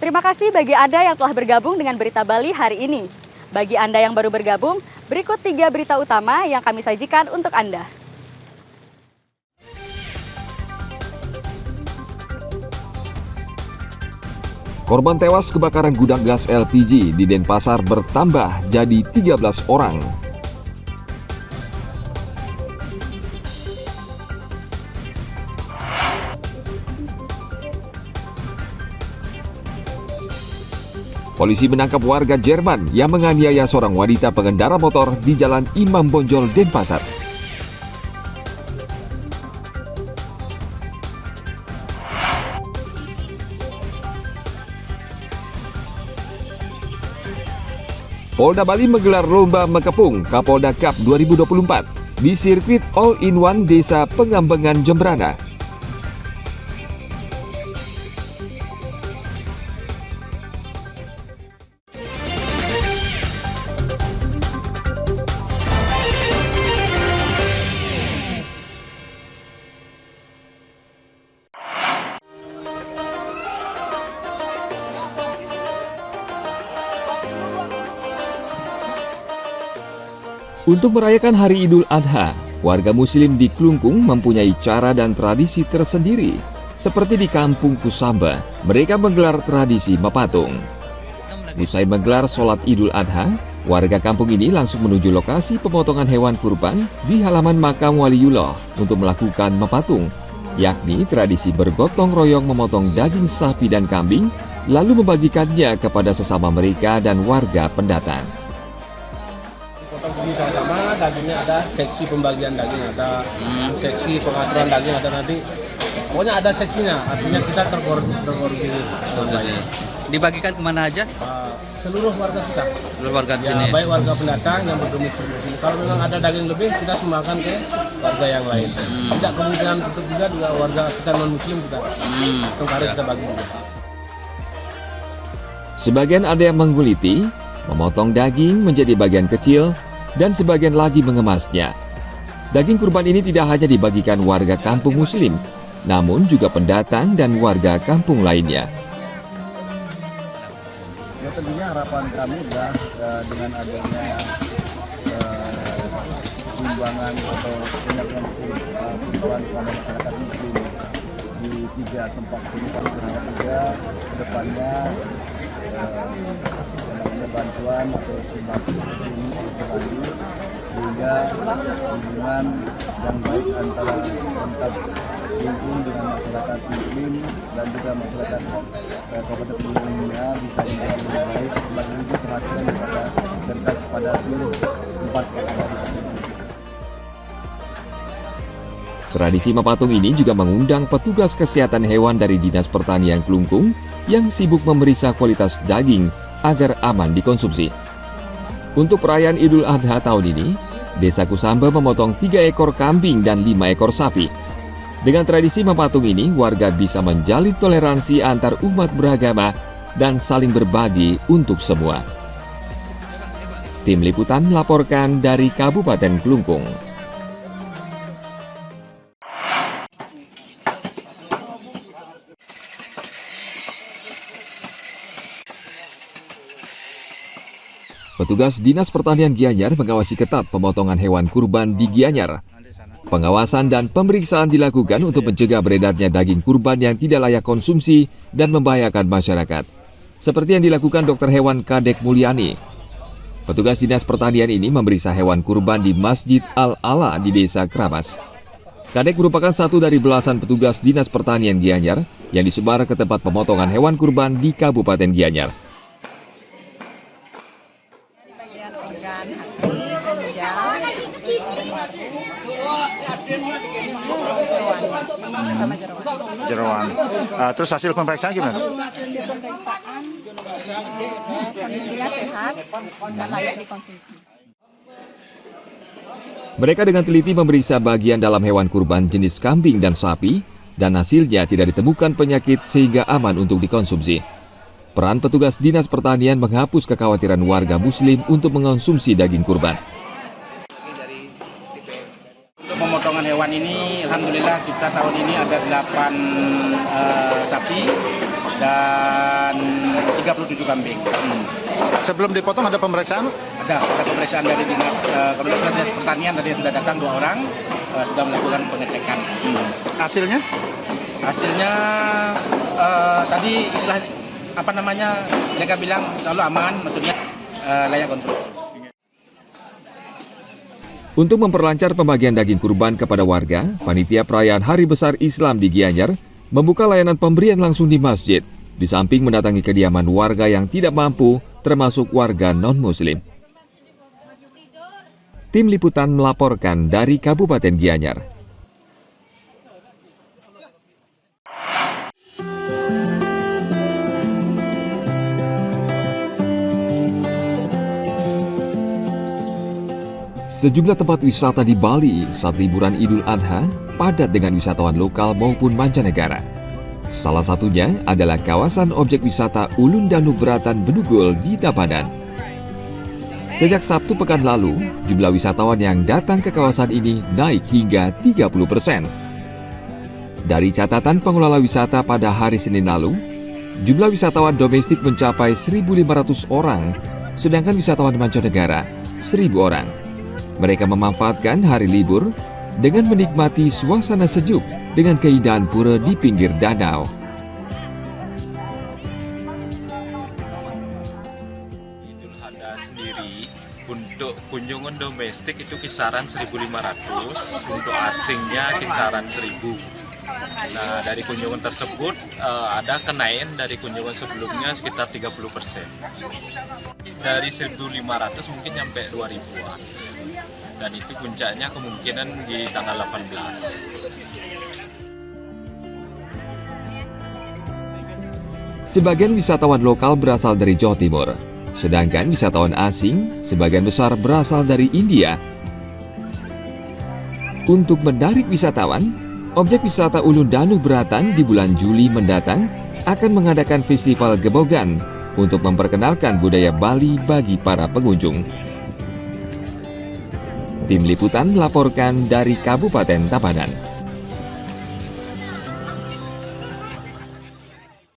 Terima kasih bagi Anda yang telah bergabung dengan Berita Bali hari ini. Bagi Anda yang baru bergabung, berikut 3 berita utama yang kami sajikan untuk Anda. Korban tewas kebakaran gudang gas LPG di Denpasar bertambah jadi 13 orang. Polisi menangkap warga Jerman yang menganiaya seorang wanita pengendara motor di Jalan Imam Bonjol, Denpasar. Polda Bali menggelar lomba mengepung Kapolda Cup 2024 di sirkuit All-in-One Desa Pengambengan, Jembrana. Untuk merayakan Hari Idul Adha, warga Muslim di Klungkung mempunyai cara dan tradisi tersendiri. Seperti di Kampung Kusamba, mereka menggelar tradisi mepatung. Usai menggelar sholat Idul Adha, warga kampung ini langsung menuju lokasi pemotongan hewan kurban di halaman makam Waliullah untuk melakukan mepatung, yakni tradisi bergotong royong memotong daging sapi dan kambing, lalu membagikannya kepada sesama mereka dan warga pendatang. Sama dagingnya ada seksi pembagian daging, ada seksi pengaturan daging, ada nanti pokoknya ada seksinya, artinya kita terkoordinir. Dibagikan kemana aja? Seluruh warga kita. Seluruh warga di ya, sini. Baik warga pendatang yang berdomisili di sini. Kalau memang ada daging lebih, kita sumbangkan ke warga yang lain. Tidak kemungkinan untuk juga warga kita non muslim kita. Kemarin kita bagi juga. Sebagian ada yang mengguliti, memotong daging menjadi bagian kecil, dan sebagian lagi mengemasnya. Daging kurban ini tidak hanya dibagikan warga kampung Muslim, namun juga pendatang dan warga kampung lainnya. Ya tentunya harapan kami adalah dengan adanya sumbangan atau penyertaan kurban kepada masyarakat Muslim di 3 tempat sini, kami berharap juga ke depannya bantuan atau sumbangsi seperti ini berlanjut sehingga hubungan yang baik antara tempat Klungkung dengan masyarakat Muslim dan juga masyarakat Kabupaten Klungkungnya bisa menjadi lebih baik, lebih perhatian kepada seluruh tempat yang ada di Klungkung. Tradisi mepatung ini juga mengundang petugas kesehatan hewan dari Dinas Pertanian Klungkung yang sibuk memeriksa kualitas daging agar aman dikonsumsi. Untuk perayaan Idul Adha tahun ini, Desa Kusamba memotong 3 ekor kambing dan 5 ekor sapi. Dengan tradisi mepatung ini, warga bisa menjalin toleransi antar umat beragama dan saling berbagi untuk semua. Tim Liputan melaporkan dari Kabupaten Klungkung. Petugas Dinas Pertanian Gianyar mengawasi ketat pemotongan hewan kurban di Gianyar. Pengawasan dan pemeriksaan dilakukan untuk mencegah beredarnya daging kurban yang tidak layak konsumsi dan membahayakan masyarakat. Seperti yang dilakukan dokter hewan Kadek Mulyani. Petugas Dinas Pertanian ini memeriksa hewan kurban di Masjid Al-Ala di Desa Kramas. Kadek merupakan satu dari belasan petugas Dinas Pertanian Gianyar yang disebar ke tempat pemotongan hewan kurban di Kabupaten Gianyar. Jeroan. Terus hasil pemeriksaan gimana? Pemeriksaan kondisinya sehat dan layak dikonsumsi. Mereka dengan teliti memeriksa bagian dalam hewan kurban jenis kambing dan sapi, dan hasilnya tidak ditemukan penyakit sehingga aman untuk dikonsumsi. Peran petugas Dinas Pertanian menghapus kekhawatiran warga Muslim untuk mengonsumsi daging kurban. Untuk pemotongan hewan ini, alhamdulillah kita tahun ini ada 8 sapi dan 37 kambing. Sebelum dipotong ada pemeriksaan? Ada pemeriksaan dari dinas pertanian tadi yang sudah datang 2 orang, sudah melakukan pengecekan. Hasilnya? Hasilnya tadi mereka bilang selalu aman, maksudnya layak konsumsi. Untuk memperlancar pembagian daging kurban kepada warga, panitia perayaan Hari Besar Islam di Gianyar membuka layanan pemberian langsung di masjid, di samping mendatangi kediaman warga yang tidak mampu, termasuk warga non-muslim. Tim Liputan melaporkan dari Kabupaten Gianyar. Sejumlah tempat wisata di Bali saat liburan Idul Adha padat dengan wisatawan lokal maupun mancanegara. Salah satunya adalah kawasan objek wisata Ulun Danau Beratan Bedugul di Tabanan. Sejak Sabtu pekan lalu, jumlah wisatawan yang datang ke kawasan ini naik hingga 30%. Dari catatan pengelola wisata pada hari Senin lalu, jumlah wisatawan domestik mencapai 1.500 orang, sedangkan wisatawan mancanegara 1.000 orang. Mereka memanfaatkan hari libur dengan menikmati suasana sejuk dengan keindahan pura di pinggir danau. Idul Adha sendiri untuk kunjungan domestik itu kisaran 1.500, untuk asingnya kisaran 1.000. Nah, dari kunjungan tersebut ada kenaikan dari kunjungan sebelumnya sekitar 30%. Dari 1.500 mungkin sampai 2.000-an. Dan itu puncaknya kemungkinan di tanggal 18. Sebagian wisatawan lokal berasal dari Jawa Timur, sedangkan wisatawan asing sebagian besar berasal dari India. Untuk menarik wisatawan, objek wisata Ulun Danau Beratan di bulan Juli mendatang akan mengadakan festival gebogan untuk memperkenalkan budaya Bali bagi para pengunjung. Tim Liputan melaporkan dari Kabupaten Tabanan.